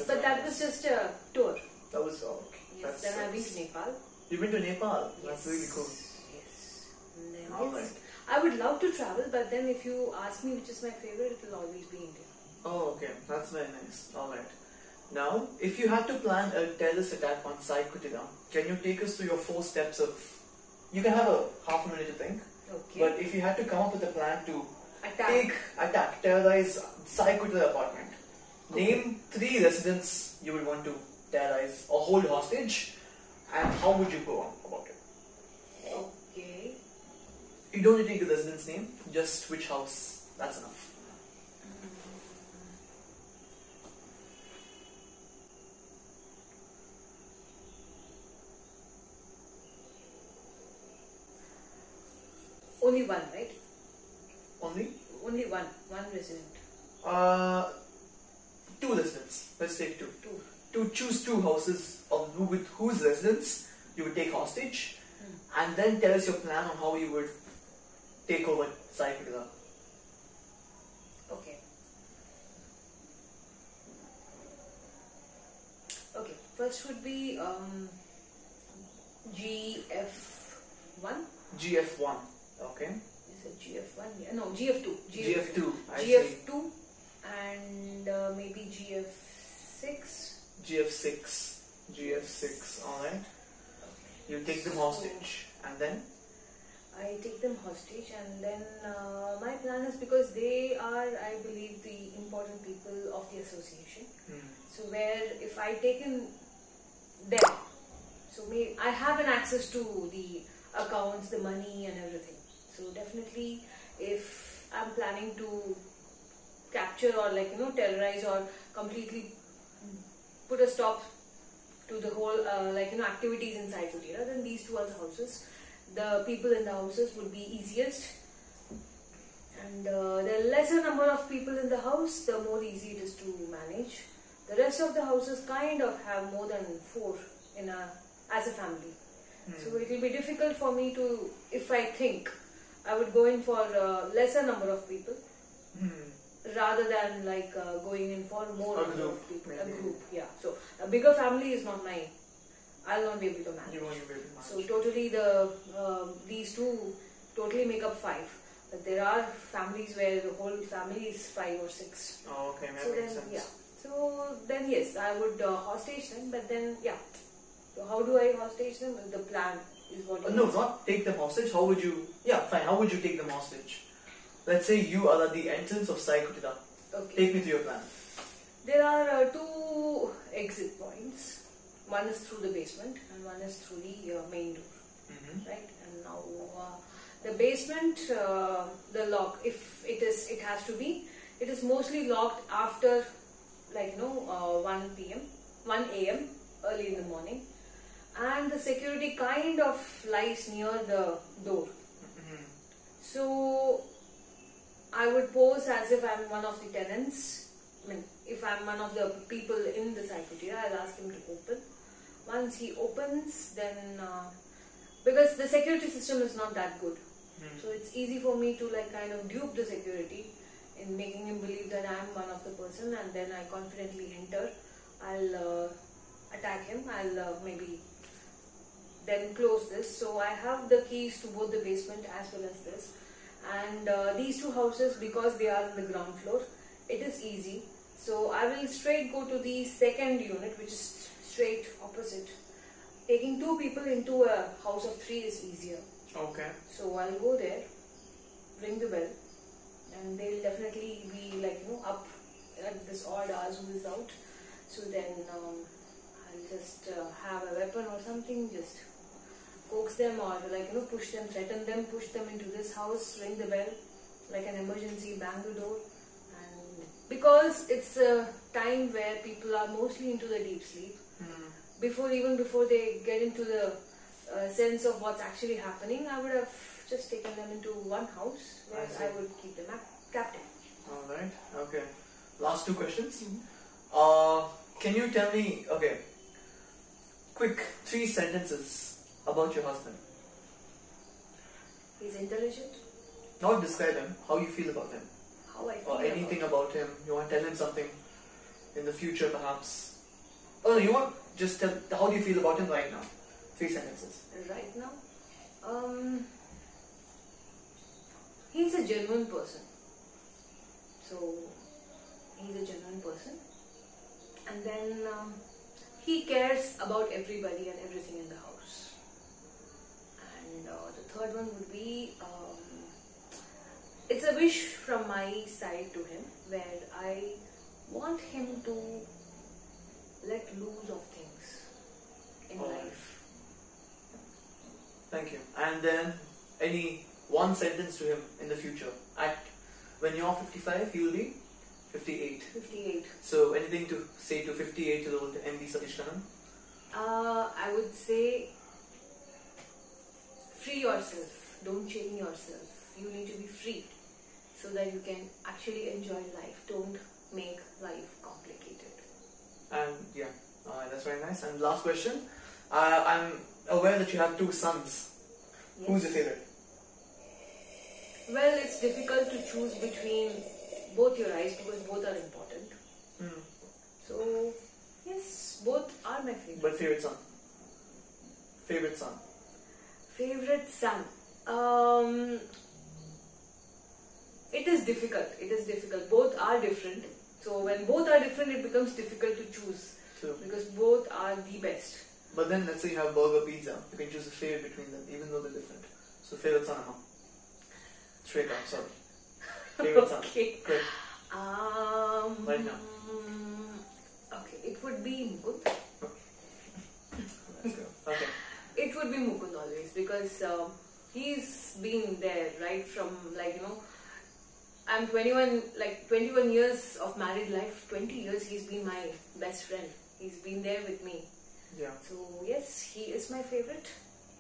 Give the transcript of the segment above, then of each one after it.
but that was just a tour. That was okay. Yes, then I've been to Nepal. You've been to Nepal? Yes. That's really cool. Yes. And then Alright. I would love to travel, but then if you ask me which is my favorite, it will always be India. Oh, okay. That's very nice. Alright. Now, if you had to plan a terrorist attack on Sai Kutida, can you take us through your 4 steps of... You can have a half a minute to think. Okay. But if you had to come up with a plan to Attack. terrorize Sai Kutida apartment, name 3 residents you would want to terrorize or hold hostage, and how would you go on about it? Okay. You don't need to take the resident's name, just which house. That's enough. Only one, right? Only? Only one resident. 2 residents. Let's take 2. Two. To choose 2 houses with whose residents you would take hostage, and then tell us your plan on how you would take over Sai Kutida. Okay. Okay. First would be GF1. GF1. Okay. Is it GF1? Yeah. No, GF2. GF2. I see. GF2 and maybe GF6. GF6. GF6. Alright. You take them hostage. And then? I take them hostage, and then my plan is, because they are, I believe, the important people of the association. So where if I take in them, so I have an access to the accounts, the money and everything. So definitely if I'm planning to capture or terrorize or completely put a stop to the whole activities inside Kutira, then these 2 are the houses. The people in the houses would be easiest, and the lesser number of people in the house, the more easy it is to manage. The rest of the houses kind of have more than 4 as a family. So it will be difficult for me to, if I think, I would go in for a lesser number of people rather than going in for more number of people. Maybe. A group, yeah. So a bigger family is not mine. I'll not be able to manage. You won't be able to manage. So totally these 2 totally make up 5. But there are families where the whole family is 5 or 6. Oh, okay, that So makes then, sense. yeah. So then yes, I would hostage them. But then yeah. So how do I hostage them? The plan is what. No, not take them hostage. How would you? Yeah, fine. How would you take them hostage? Let's say you are at the entrance of Sai Kutida. Okay. Take me to your plan. There are 2 exit points. One is through the basement and one is through the main door. Right? And now the basement, the lock, if it has to be, it is mostly locked after 1 p.m., 1 a.m. early in the morning, and the security kind of lies near the door. So I would pose as if I'm one of the tenants. I mean, if I'm one of the people in the Sai Kutira, I'll ask him to open. Once he opens, then because the security system is not that good, so it's easy for me to kind of dupe the security in making him believe that I'm one of the person, and then I confidently enter. I'll attack him. I'll maybe then close this. So I have the keys to both the basement as well as this, and these 2 houses, because they are in the ground floor, it is easy. So I will straight go to the second unit, which is straight opposite. Taking 2 people into a house of 3 is easier. Okay. So I'll go there, ring the bell, and they'll definitely be up at this odd hours who is out. So then I'll just have a weapon or something, just coax them or push them, threaten them, push them into this house, ring the bell like an emergency, bang the door. And because it's a time where people are mostly into the deep sleep, even before they get into the sense of what's actually happening, I would have just taken them into one house where I would keep them captive. Alright, okay. Last 2 questions. Can you tell me, quick 3 sentences about your husband? He's intelligent. Not describe him, how you feel about him. How I feel or anything about him. You want to tell him something in the future perhaps. Oh no, you want just tell how do you feel about him right now? 3 sentences. Right now, he's a genuine person. So he's a genuine person, and then he cares about everybody and everything in the house. And the third one would be, it's a wish from my side to him, where I want him to let loose of things in life. Thank you. And then any one sentence to him in the future. When you're 55, he will be 58. 58. So anything to say to 58-year-old MD Satish Kannan? I would say, free yourself. Don't chain yourself. You need to be free so that you can actually enjoy life. Don't make life complicated. And yeah, that's very nice. And last question. I'm aware that you have 2 sons. Yes. Who's your favorite? Well, it's difficult to choose between both your eyes because both are important. So, yes, both are my favorite. But favorite son? Favorite son? Favorite son? It is difficult. It is difficult. Both are different. So when both are different, it becomes difficult to choose. True. Because both are the best. But then let's say you have burger, pizza. You can choose a favorite between them, even though they're different. So favorite son, huh? Straight up, sorry. Favorite son. Okay. Quick. Right now. Okay, it would be Mukund. Let's go. Okay. It would be Mukund always, because he's been there right from, I'm 21 years of married life, 20 years he's been my best friend. He's been there with me. Yeah. So yes, he is my favorite,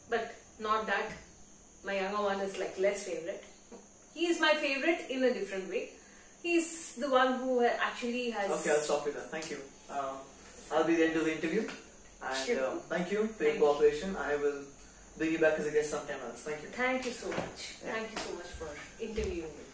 but not that my younger one is less favorite. He is my favorite in a different way. He's the one who actually has... Okay, I'll stop you there. Thank you. I'll be the end of the interview. And thank you for your cooperation. I will bring you back as a guest sometime else. Thank you. Thank you so much. Yeah. Thank you so much for interviewing me.